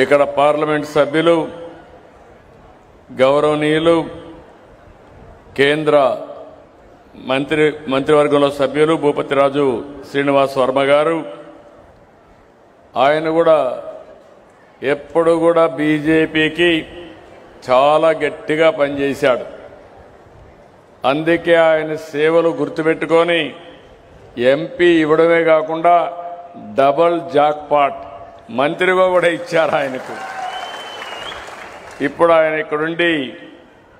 ఇక్కడ పార్లమెంట్ సభ్యులు గౌరవనీయులు కేంద్ర మంత్రివర్గంలో సభ్యులు భూపతిరాజు శ్రీనివాస్ వర్మ గారు, ఆయన కూడా ఎప్పుడు కూడా బీజేపీకి చాలా గట్టిగా పనిచేశాడు. అందుకే ఆయన సేవలు గుర్తుపెట్టుకొని ఎంపీ ఇవ్వడమే కాకుండా డబల్ జాక్పాట్ మంత్రిగా కూడా ఇచ్చారు ఆయనకు. ఇప్పుడు ఆయన ఇక్కడుండి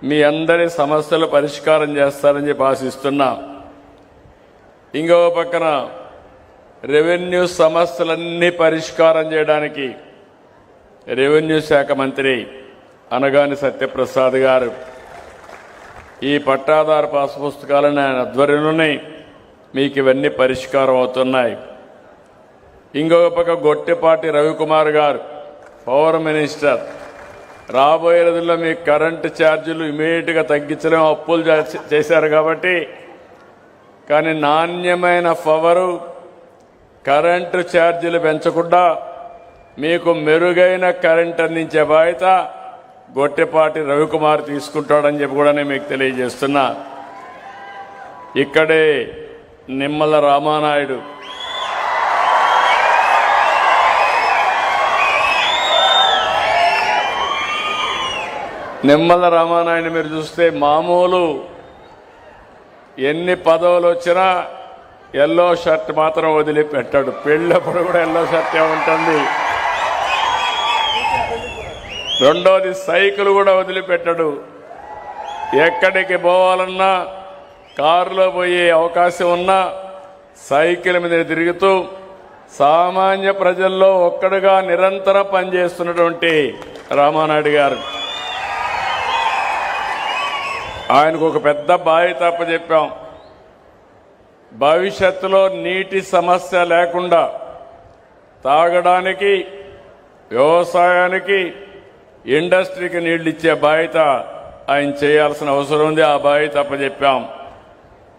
మీ అందరి సమస్యలు పరిష్కారం చేస్తారని చెప్పి ఆశిస్తున్నా. ఇంకో పక్కన రెవెన్యూ సమస్యలన్నీ పరిష్కారం చేయడానికి రెవెన్యూ శాఖ మంత్రి అనగాని సత్యప్రసాద్ గారు ఈ పట్టాదారు పాస్ పుస్తకాలను ఆయన ఆధ్వర్యంలోనే మీకు ఇవన్నీ పరిష్కారం అవుతున్నాయి. ఇంకొక పక్క గొట్టిపాటి రవికుమార్ గారు పవర్ మినిస్టర్, రాబోయే రోజుల్లో మీ కరెంటు ఛార్జీలు ఇమీడియట్గా తగ్గించలేం, అప్పులు చేశారు కాబట్టి. కానీ నాణ్యమైన పవరు, కరెంటు ఛార్జీలు పెంచకుండా మీకు మెరుగైన కరెంట్ అందించే బాధ్యత గొట్టిపాటి రవికుమార్ తీసుకుంటాడని చెప్పి కూడా నేను మీకు తెలియజేస్తున్నా. ఇక్కడే నిమ్మల రామానాయుడు మీరు చూస్తే మామూలు ఎన్ని పదవులు వచ్చినా ఎల్లో షర్ట్ మాత్రం వదిలిపెట్టాడు. పెళ్ళప్పుడు కూడా ఎల్లో షర్టే ఉంటుంది. రెండోది సైకిల్ కూడా వదిలిపెట్టాడు. ఎక్కడికి పోవాలన్నా కారులో పోయే అవకాశం ఉన్నా సైకిల్ మీద తిరుగుతూ సామాన్య ప్రజల్లో ఒక్కడుగా నిరంతరం పనిచేస్తున్నటువంటి రామానాయుడు గారు, ఆయనకు ఒక పెద్ద బాధ్యత అప్పచెప్పాం. భవిష్యత్తులో నీటి సమస్య లేకుండా తాగడానికి, వ్యవసాయానికి, ఇండస్ట్రీకి నీళ్లు ఇచ్చే బాధ్యత ఆయన చేయాల్సిన అవసరం ఉంది. ఆ బాధ్యత అప్పచెప్పాం.